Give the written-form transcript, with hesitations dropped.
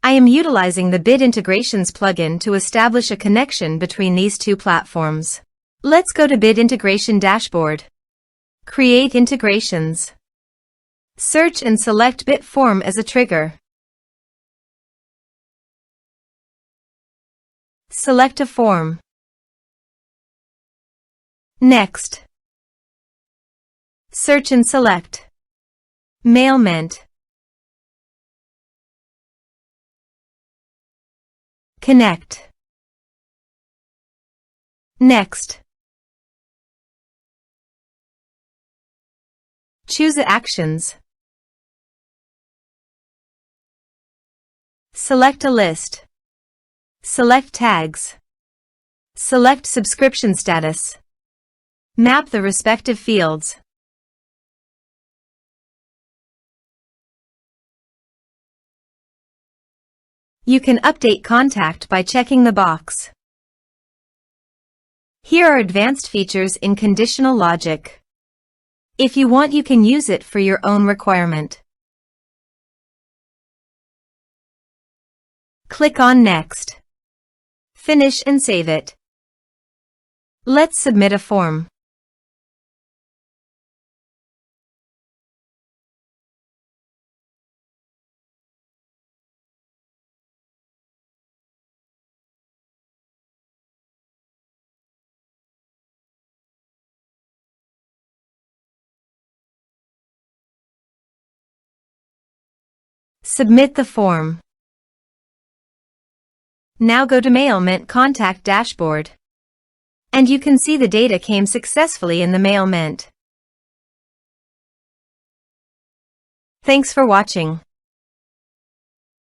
I am utilizing the Bit Integrations plugin to establish a connection between these two platforms. Let's go to Bit Integration Dashboard. Create integrations. Search and select Bit Form as a trigger. Select a form. Next. Search and select Mailment. Connect. Next. Choose Actions. Select a list. Select tags. Select subscription status. Map the respective fields. You can update contact by checking the box. Here are advanced features in conditional logic. If you want, you can use it for your own requirement. Click on Next. Finish and save it. Let's submit a form. Submit the form. Now go to Mailment Contact Dashboard. And you can see the data came successfully in the Mailment. Thanks for watching.